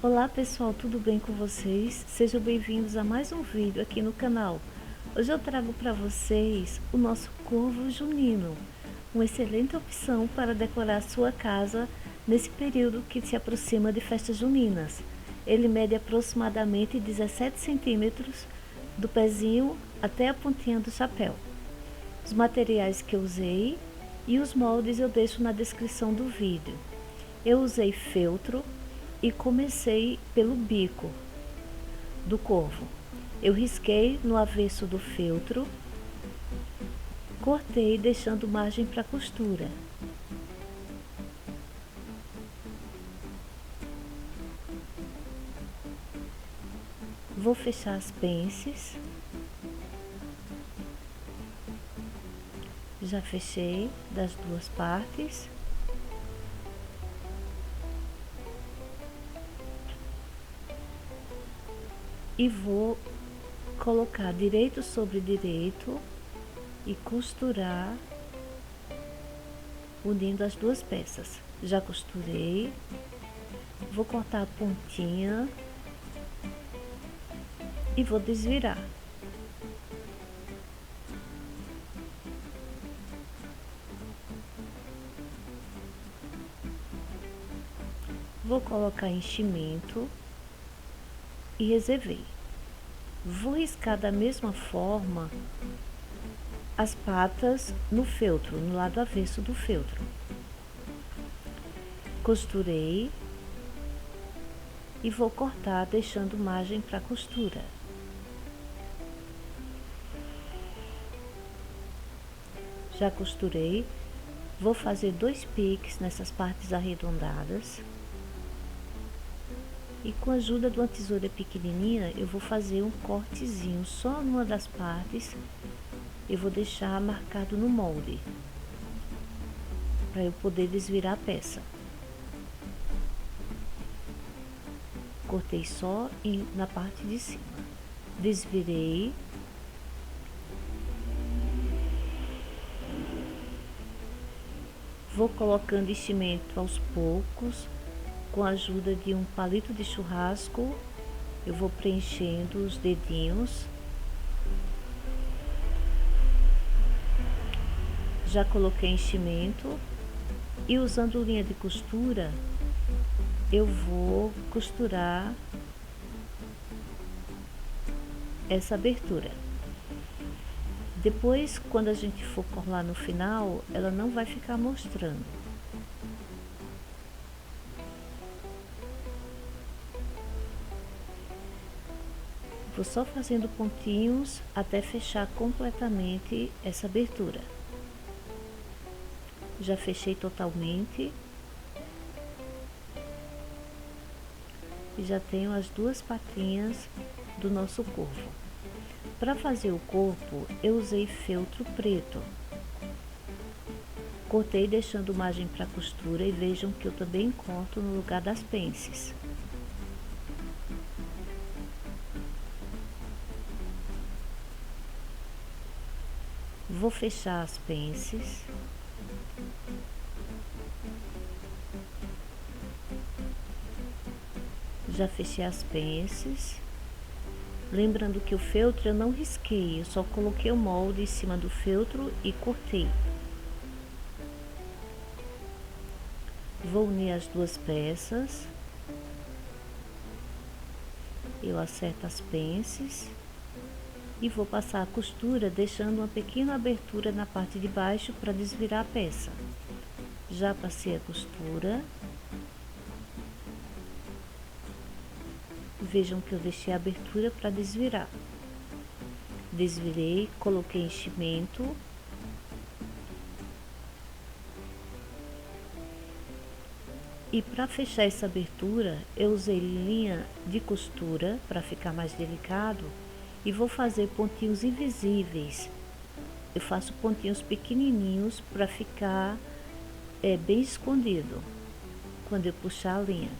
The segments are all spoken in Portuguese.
Olá pessoal, tudo bem com vocês? Sejam bem-vindos a mais um vídeo aqui no canal. Hoje eu trago para vocês o nosso corvo junino, uma excelente opção para decorar sua casa nesse período que se aproxima de festas juninas. Ele mede aproximadamente 17 centímetros do pezinho até a pontinha do chapéu. Os materiais que eu usei e os moldes eu deixo na descrição do vídeo. Eu usei feltro e comecei pelo bico do corvo. Eu risquei no avesso do feltro, cortei deixando margem para costura. Vou fechar as pences. Já fechei das duas partes. E vou colocar direito sobre direito e costurar unindo as duas peças. Já costurei, vou cortar a pontinha e vou desvirar. Vou colocar enchimento e reservei. Vou riscar da mesma forma as patas no feltro, no lado avesso do feltro. Costurei e vou cortar deixando margem para costura. Já costurei, vou fazer 2 piques nessas partes arredondadas. E com a ajuda de uma tesoura pequenininha, eu vou fazer um cortezinho só numa das partes. Eu vou deixar marcado no molde, para eu poder desvirar a peça. Cortei só na parte de cima. Desvirei. Vou colocando enchimento aos poucos. Com a ajuda de um palito de churrasco, eu vou preenchendo os dedinhos. Já coloquei enchimento e usando linha de costura, eu vou costurar essa abertura. Depois, quando a gente for colar no final, ela não vai ficar mostrando. Vou só fazendo pontinhos até fechar completamente essa abertura. Já fechei totalmente. E já tenho as duas patinhas do nosso corvo. Para fazer o corpo, eu usei feltro preto. Cortei deixando margem para costura e vejam que eu também corto no lugar das pences. Vou fechar as pences. Já fechei as pences. Lembrando que o feltro eu não risquei, eu só coloquei o molde em cima do feltro e cortei. Vou unir as duas peças. Eu acerto as pences e vou passar a costura deixando uma pequena abertura na parte de baixo para desvirar a peça. Já passei a costura. Vejam que eu deixei a abertura para desvirar. Desvirei, coloquei enchimento. E para fechar essa abertura, eu usei linha de costura para ficar mais delicado. E vou fazer pontinhos invisíveis. Eu faço pontinhos pequenininhos para ficar bem escondido quando eu puxar a linha.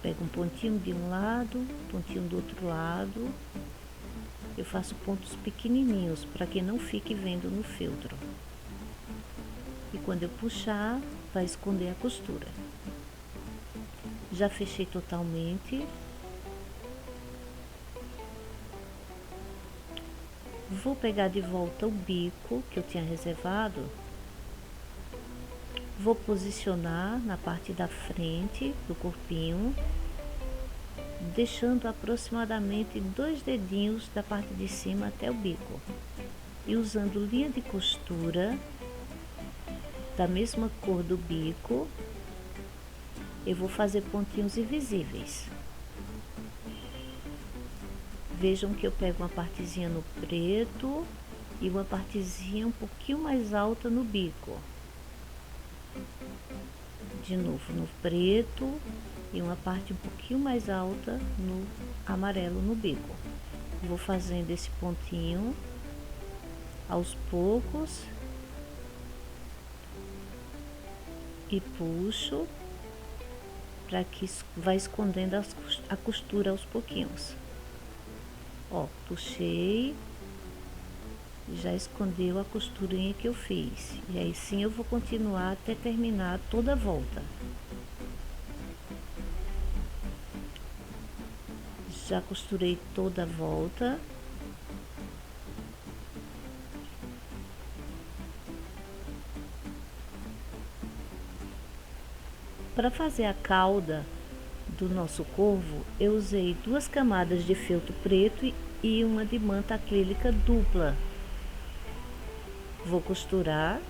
Pego um pontinho de um lado, pontinho do outro lado. Eu faço pontos pequenininhos para que não fique vendo no feltro. E quando eu puxar, vai esconder a costura. Já fechei totalmente. Vou pegar de volta o bico que eu tinha reservado. Vou posicionar na parte da frente do corpinho, deixando aproximadamente 2 dedinhos da parte de cima até o bico. E usando linha de costura da mesma cor do bico, eu vou fazer pontinhos invisíveis. Vejam que eu pego uma partezinha no preto e uma partezinha um pouquinho mais alta no bico. De novo no preto e uma parte um pouquinho mais alta no amarelo no bico. Vou fazendo esse pontinho aos poucos e puxo para que vai escondendo a costura aos pouquinhos. Ó, puxei, já escondeu a costurinha que eu fiz. E aí sim eu vou continuar até terminar toda a volta. Já costurei toda a volta. Para fazer a cauda do nosso corvo, eu usei 2 camadas de feltro preto e uma de manta acrílica dupla. Vou costurar,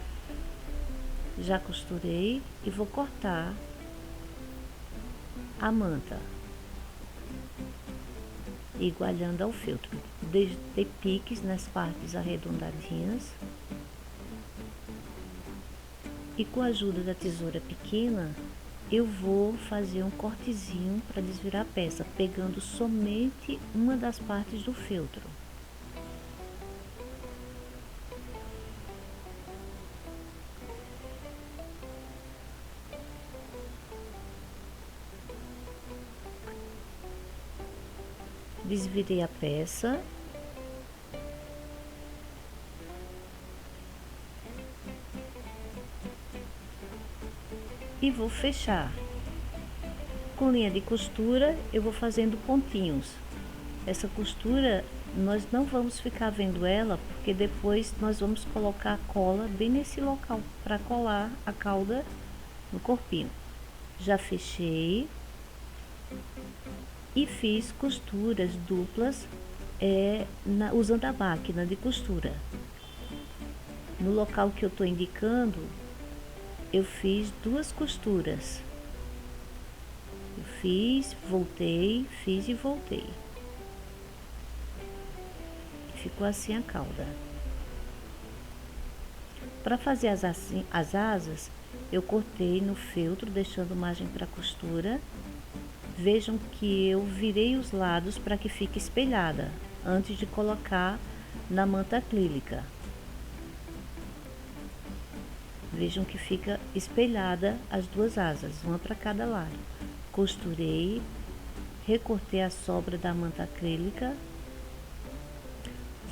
já costurei e vou cortar a manta, igualando ao feltro. Dei piques nas partes arredondadinhas e com a ajuda da tesoura pequena, eu vou fazer um cortezinho para desvirar a peça, pegando somente uma das partes do feltro. Desvirei a peça. E vou fechar. Com linha de costura, eu vou fazendo pontinhos. Essa costura, nós não vamos ficar vendo ela, porque depois nós vamos colocar a cola bem nesse local, para colar a cauda no corpinho. Já fechei. E fiz costuras duplas usando a máquina de costura. No local que eu estou indicando, eu fiz 2 costuras. Eu fiz, voltei, fiz e voltei. Ficou assim a cauda. Para fazer as asas, eu cortei no feltro, deixando margem para costura. Vejam que eu virei os lados para que fique espelhada, antes de colocar na manta acrílica. Vejam que fica espelhada as 2 asas, uma para cada lado. Costurei, recortei a sobra da manta acrílica.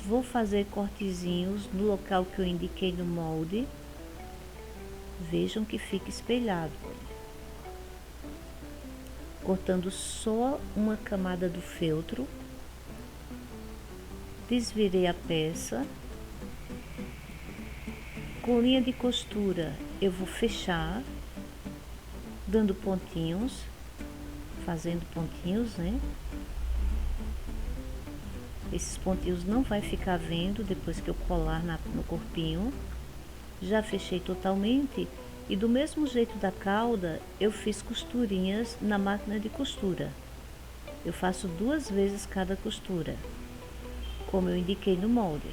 Vou fazer cortezinhos no local que eu indiquei no molde. Vejam que fica espelhado. Cortando só uma camada do feltro, desvirei a peça. Com linha de costura, eu vou fechar, dando pontinhos, fazendo pontinhos, né? Esses pontinhos não vai ficar vendo depois que eu colar no corpinho. Já fechei totalmente. E do mesmo jeito da cauda, eu fiz costurinhas na máquina de costura. Eu faço 2 vezes cada costura, como eu indiquei no molde.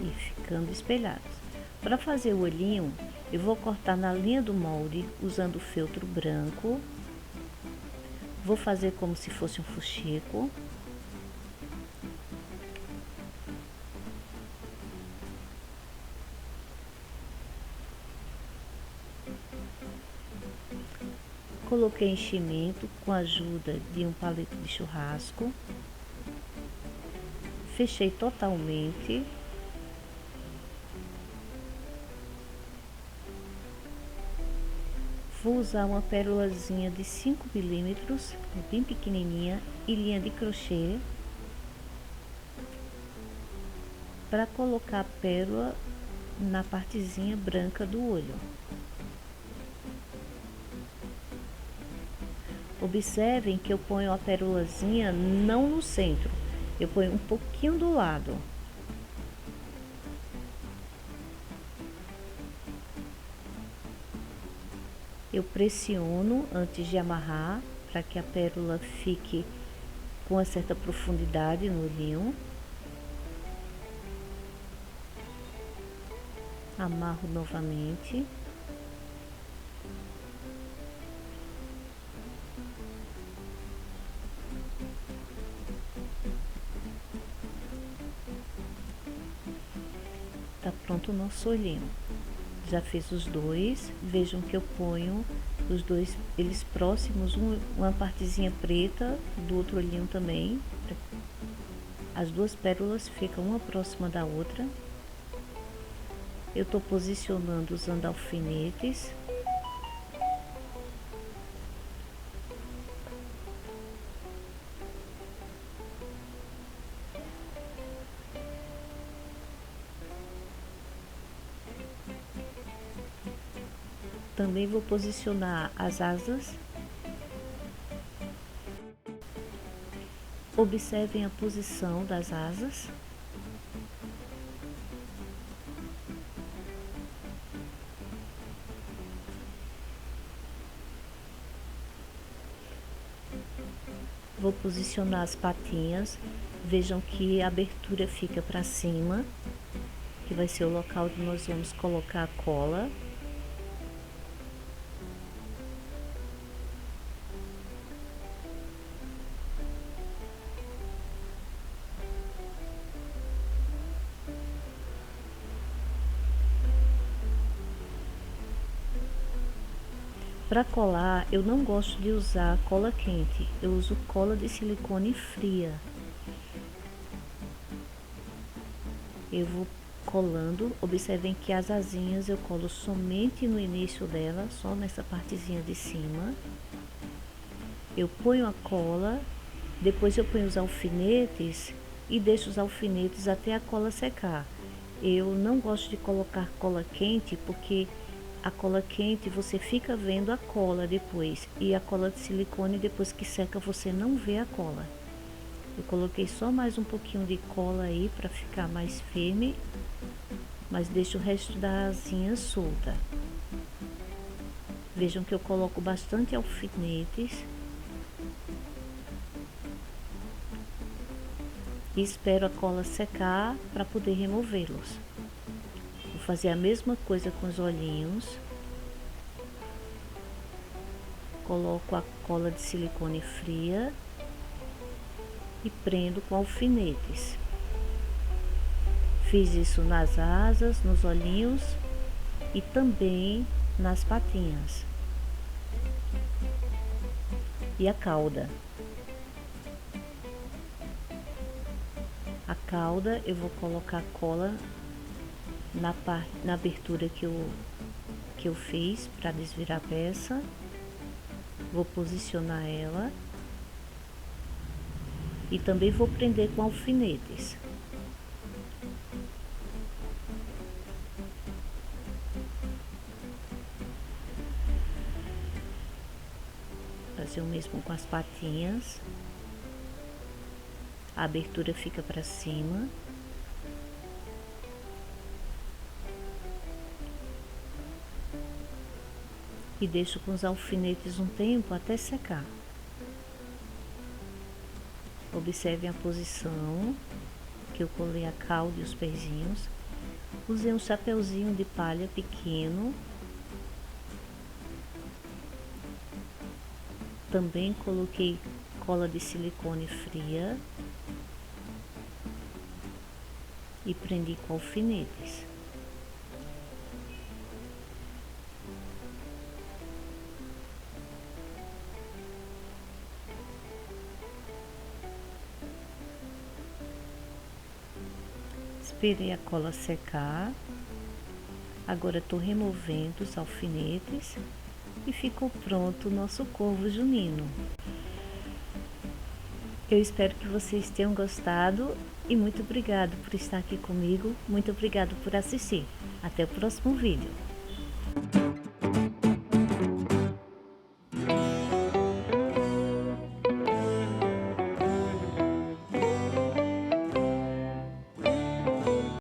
E ficando espelhados. Para fazer o olhinho, eu vou cortar na linha do molde, usando o feltro branco. Vou fazer como se fosse um fuxico. Coloquei enchimento com a ajuda de um palito de churrasco. Fechei totalmente. Vou usar uma pérolazinha de 5 milímetros, bem pequenininha, e linha de crochê para colocar a pérola na partezinha branca do olho. Observem que eu ponho a pérolazinha não no centro, eu ponho um pouquinho do lado. Eu pressiono antes de amarrar para que a pérola fique com uma certa profundidade no olhinho. Amarro novamente. Tá pronto o nosso olhinho. Já fiz os dois, vejam que eu ponho os dois, eles próximos, uma partezinha preta do outro olhinho também. As duas pérolas ficam uma próxima da outra. Eu tô posicionando usando alfinetes. Também vou posicionar as asas. Observem a posição das asas. Vou posicionar as patinhas. Vejam que a abertura fica para cima, que vai ser o local onde nós vamos colocar a cola. Para colar, eu não gosto de usar cola quente, eu uso cola de silicone fria. Eu vou colando, observem que as asinhas eu colo somente no início dela, só nessa partezinha de cima. Eu ponho a cola, depois eu ponho os alfinetes e deixo os alfinetes até a cola secar. Eu não gosto de colocar cola quente porque a cola quente você fica vendo a cola depois, e a cola de silicone depois que seca você não vê a cola. Eu coloquei só mais um pouquinho de cola aí para ficar mais firme, mas deixo o resto da asinha solta. Vejam que eu coloco bastante alfinetes e espero a cola secar para poder removê-los. Vou fazer a mesma coisa com os olhinhos. Coloco a cola de silicone fria e prendo com alfinetes. Fiz isso nas asas, nos olhinhos e também nas patinhas. E a cauda. A cauda eu vou colocar cola na abertura que eu fiz para desvirar a peça. Vou posicionar ela e também vou prender com alfinetes. Fazer o mesmo com as patinhas. A abertura fica para cima. E deixo com os alfinetes um tempo até secar. Observem a posição que eu colei a cauda e os pezinhos. Usei um chapeuzinho de palha pequeno. Também coloquei cola de silicone fria e prendi com alfinetes. Esperei a cola secar. Agora estou removendo os alfinetes e ficou pronto o nosso corvo junino. Eu espero que vocês tenham gostado e muito obrigado por estar aqui comigo, muito obrigado por assistir. Até o próximo vídeo.